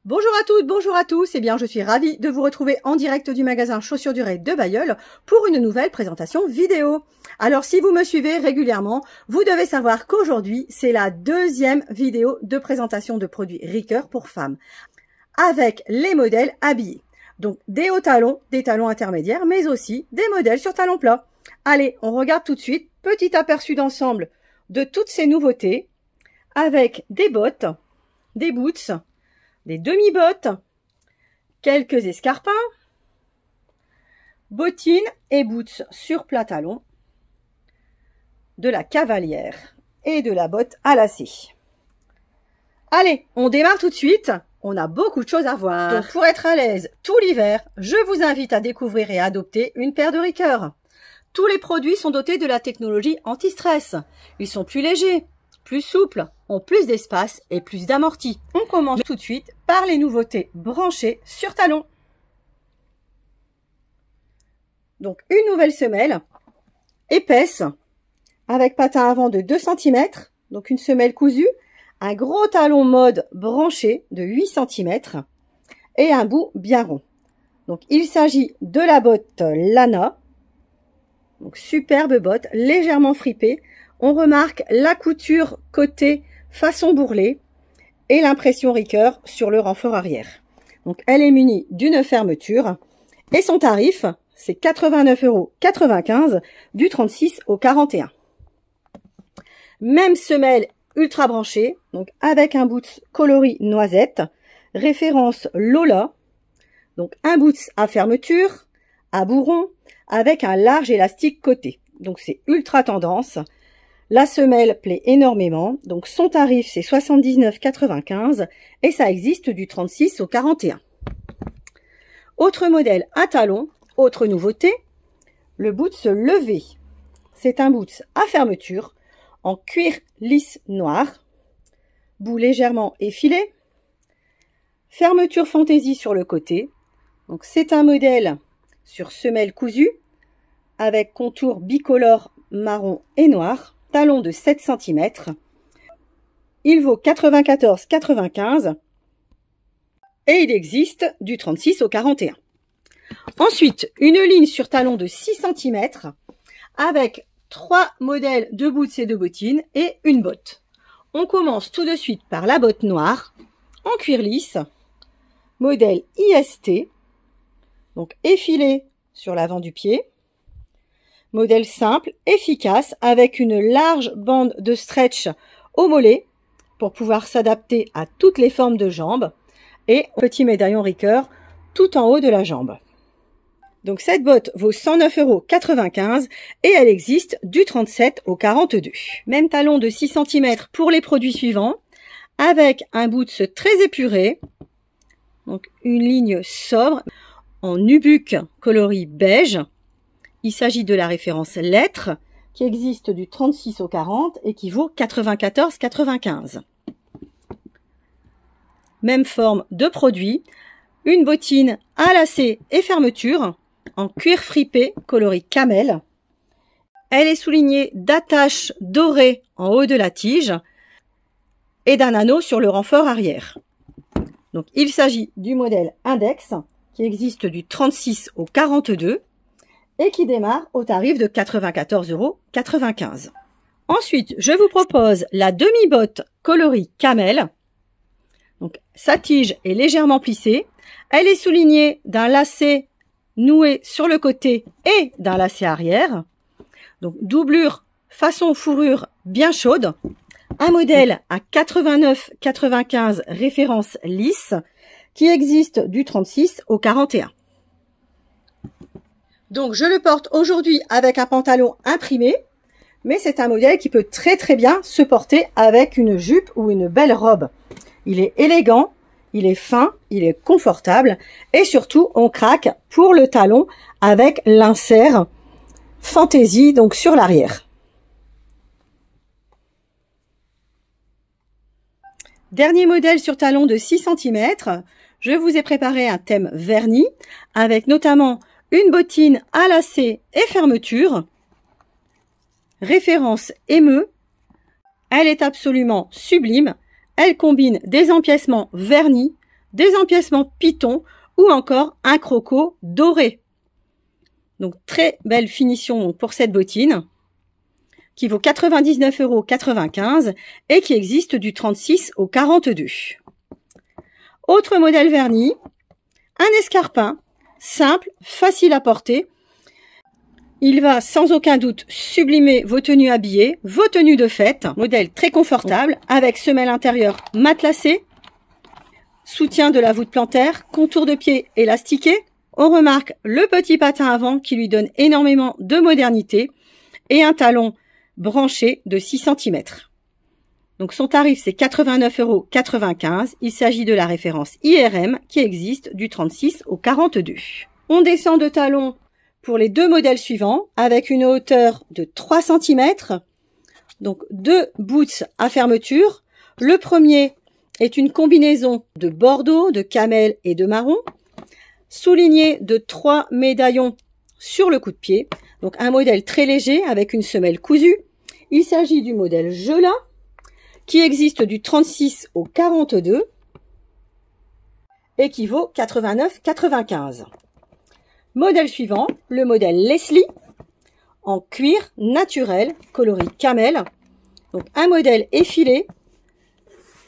Bonjour à toutes, bonjour à tous, eh bien je suis ravie de vous retrouver en direct du magasin Chaussures Durées de Bailleul pour une nouvelle présentation vidéo. Alors si vous me suivez régulièrement, vous devez savoir qu'aujourd'hui c'est la deuxième vidéo de présentation de produits Ricoeur pour femmes avec les modèles habillés. Donc des hauts talons, des talons intermédiaires, mais aussi des modèles sur talons plats. Allez, on regarde tout de suite, petit aperçu d'ensemble de toutes ces nouveautés avec des bottes, des boots, des demi-bottes, quelques escarpins, bottines et boots sur plat talon, de la cavalière et de la botte à lacets. Allez, on démarre tout de suite. On a beaucoup de choses à voir. Donc pour être à l'aise tout l'hiver, je vous invite à découvrir et à adopter une paire de Ricoeur. Tous les produits sont dotés de la technologie anti-stress. Ils sont plus légers, plus souples, ont plus d'espace et plus d'amorti. On commence tout de suite par les nouveautés branchées sur talon. Donc une nouvelle semelle épaisse avec patin avant de 2 cm, donc une semelle cousue, un gros talon mode branché de 8 cm et un bout bien rond. Donc il s'agit de la botte Lana, donc superbe botte, légèrement fripée. On remarque la couture côté façon bourrelet et l'impression Ricoeur sur le renfort arrière. Donc elle est munie d'une fermeture et son tarif c'est 89,95 € du 36 au 41. Même semelle ultra branchée, donc avec un boots coloris noisette, référence Lola, donc un boots à fermeture, à bourron, avec un large élastique côté. Donc c'est ultra tendance. La semelle plaît énormément, donc son tarif c'est 79,95 € et ça existe du 36 au 41. Autre modèle à talons, autre nouveauté, le boots levé. C'est un boots à fermeture en cuir lisse noir, bout légèrement effilé, fermeture fantaisie sur le côté. Donc c'est un modèle sur semelle cousue avec contour bicolore marron et noir, talon de 7 cm. Il vaut 94,95 € et il existe du 36 au 41. Ensuite, une ligne sur talon de 6 cm avec 3 modèles de boots et de bottines et une botte. On commence tout de suite par la botte noire en cuir lisse, modèle IST, donc effilé sur l'avant du pied. Modèle simple, efficace, avec une large bande de stretch au mollet pour pouvoir s'adapter à toutes les formes de jambes et petit médaillon Ricoeur tout en haut de la jambe. Donc cette botte vaut 109,95 € et elle existe du 37 au 42. Même talon de 6 cm pour les produits suivants, avec un boots très épuré, donc une ligne sobre en nubuck coloris beige. Il s'agit de la référence lettre qui existe du 36 au 40 et qui vaut 94,95 €. Même forme de produit, une bottine à lacets et fermeture en cuir fripé coloris camel. Elle est soulignée d'attaches dorées en haut de la tige et d'un anneau sur le renfort arrière. Donc il s'agit du modèle Index qui existe du 36 au 42 et qui démarre au tarif de 94,95 €. Ensuite, je vous propose la demi-botte coloris camel. Donc sa tige est légèrement plissée. Elle est soulignée d'un lacet noué sur le côté et d'un lacet arrière. Donc doublure façon fourrure bien chaude. Un modèle à 89,95 € référence lisse qui existe du 36 au 41. Donc je le porte aujourd'hui avec un pantalon imprimé, mais c'est un modèle qui peut très bien se porter avec une jupe ou une belle robe. Il est élégant, il est fin, il est confortable et surtout on craque pour le talon avec l'insert fantaisie donc sur l'arrière. Dernier modèle sur talon de 6 cm, je vous ai préparé un thème verni avec notamment une bottine à lacets et fermeture, référence émeu. Elle est absolument sublime. Elle combine des empiècements vernis, des empiècements pitons ou encore un croco doré. Donc très belle finition pour cette bottine qui vaut 99,95 € et qui existe du 36 au 42. Autre modèle verni, un escarpin simple, facile à porter. Il va sans aucun doute sublimer vos tenues habillées, vos tenues de fête. Modèle très confortable avec semelle intérieure matelassée, soutien de la voûte plantaire, contour de pied élastiqué. On remarque le petit patin avant qui lui donne énormément de modernité et un talon branché de 6 cm. Donc son tarif c'est 89,95 €. Il s'agit de la référence IRM qui existe du 36 au 42. On descend de talon pour les deux modèles suivants avec une hauteur de 3 cm. Donc deux boots à fermeture. Le premier est une combinaison de bordeaux, de camel et de marron, souligné de 3 médaillons sur le coup de pied. Donc un modèle très léger avec une semelle cousue. Il s'agit du modèle Gela qui existe du 36 au 42 et qui vaut 89,95 €. Modèle suivant, le modèle Leslie en cuir naturel coloris camel. Donc un modèle effilé,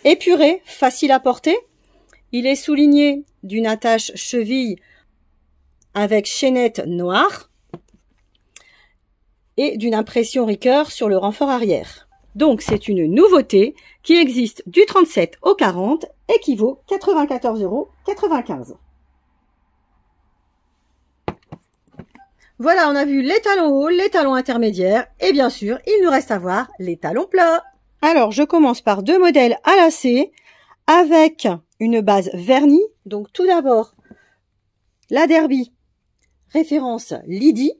épuré, facile à porter. Il est souligné d'une attache cheville avec chaînette noire et d'une impression Ricoeur sur le renfort arrière. Donc c'est une nouveauté qui existe du 37 au 40 et qui vaut 94,95 €. Voilà, on a vu les talons hauts, les talons intermédiaires et bien sûr, il nous reste à voir les talons plats. Alors, je commence par deux modèles à lacets avec une base vernie. Donc tout d'abord, la Derby, référence Lydie.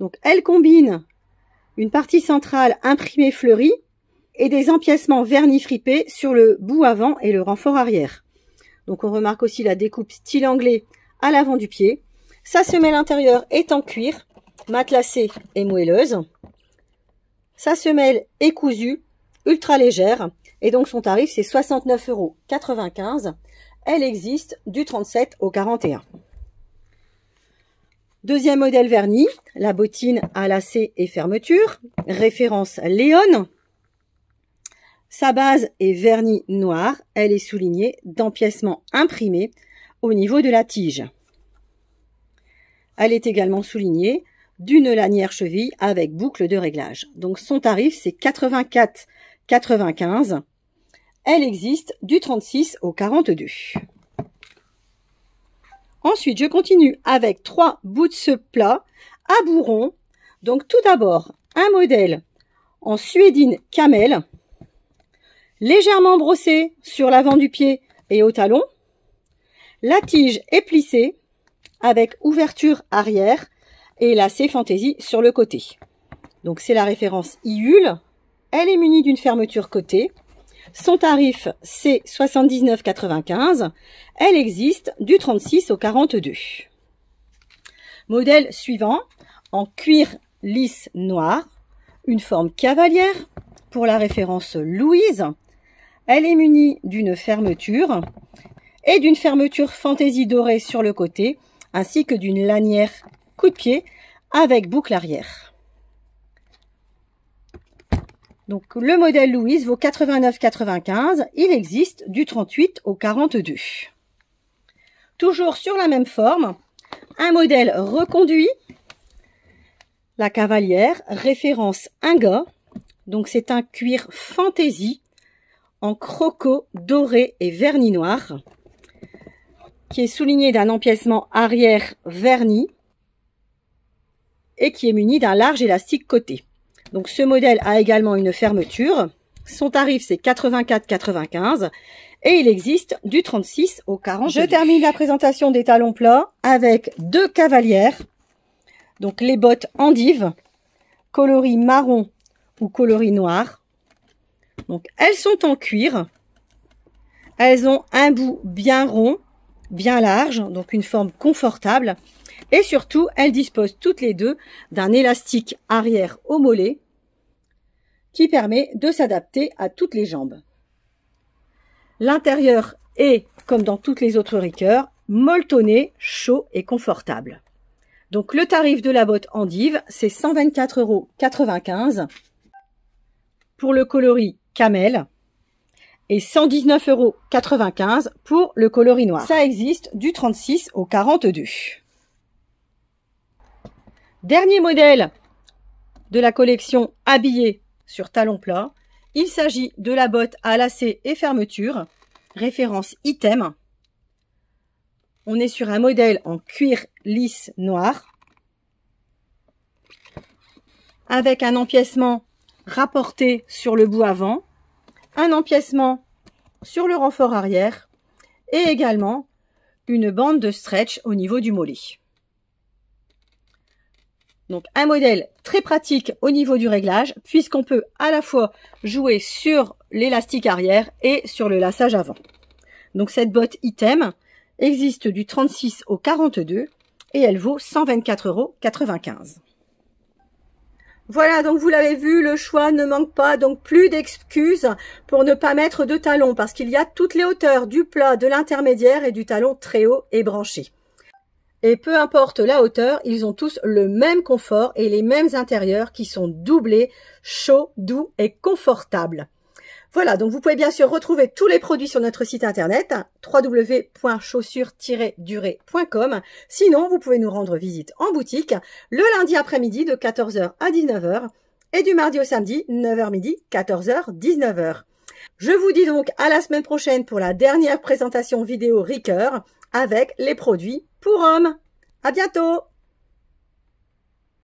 Donc elle combine une partie centrale imprimée fleurie et des empiècements vernis fripés sur le bout avant et le renfort arrière. Donc on remarque aussi la découpe style anglais à l'avant du pied. Sa semelle intérieure est en cuir, matelassée et moelleuse. Sa semelle est cousue, ultra légère, et donc son tarif c'est 69,95 €. Elle existe du 37 au 41. Deuxième modèle verni, la bottine à lacets et fermeture, référence Léon. Sa base est vernie noire, elle est soulignée d'empiècements imprimés au niveau de la tige. Elle est également soulignée d'une lanière cheville avec boucle de réglage. Donc son tarif c'est 84,95 €. Elle existe du 36 au 42. Ensuite, je continue avec 3 boots plats à bourron. Donc tout d'abord, un modèle en suédine camel, légèrement brossé sur l'avant du pied et au talon. La tige est plissée avec ouverture arrière et lacet fantaisie sur le côté. Donc c'est la référence IUL. Elle est munie d'une fermeture côté. Son tarif c'est 79,95 €. Elle existe du 36 au 42. Modèle suivant, en cuir lisse noir, une forme cavalière pour la référence Louise. Elle est munie d'une fermeture et d'une fermeture fantaisie dorée sur le côté, ainsi que d'une lanière coup de pied avec boucle arrière. Donc le modèle Louise vaut 89,95 €. Il existe du 38 au 42. Toujours sur la même forme, un modèle reconduit, la cavalière, référence Inga. Donc c'est un cuir fantaisie en croco doré et vernis noir, qui est souligné d'un empiècement arrière verni et qui est muni d'un large élastique côté. Donc ce modèle a également une fermeture. Son tarif c'est 84,95 € et il existe du 36 au 40. Je termine la présentation des talons plats avec deux cavalières. Donc les bottes endives, coloris marron ou coloris noir. Donc elles sont en cuir. Elles ont un bout bien rond, bien large, donc une forme confortable. Et surtout, elles disposent toutes les deux d'un élastique arrière au mollet qui permet de s'adapter à toutes les jambes. L'intérieur est comme dans toutes les autres Ricoeur, molletonné, chaud et confortable. Donc le tarif de la botte endive, c'est 124,95 € pour le coloris camel et 119,95 € pour le coloris noir. Ça existe du 36 au 42. Dernier modèle de la collection habillée sur talon plat. Il s'agit de la botte à lacets et fermeture, référence item. On est sur un modèle en cuir lisse noir, avec un empiècement rapporté sur le bout avant, un empiècement sur le renfort arrière et également une bande de stretch au niveau du mollet. Donc un modèle très pratique au niveau du réglage puisqu'on peut à la fois jouer sur l'élastique arrière et sur le laçage avant. Donc cette botte item existe du 36 au 42 et elle vaut 124,95 €. Voilà, donc vous l'avez vu, le choix ne manque pas, donc plus d'excuses pour ne pas mettre de talons parce qu'il y a toutes les hauteurs du plat, de l'intermédiaire et du talon très haut et branché. Et peu importe la hauteur, ils ont tous le même confort et les mêmes intérieurs qui sont doublés, chauds, doux et confortables. Voilà, donc vous pouvez bien sûr retrouver tous les produits sur notre site internet www.chaussures-durée.com. Sinon, vous pouvez nous rendre visite en boutique le lundi après-midi de 14 h à 19 h et du mardi au samedi 9 h midi, 14 h 19 h. Je vous dis donc à la semaine prochaine pour la dernière présentation vidéo Ricoeur avec les produits pour hommes. À bientôt!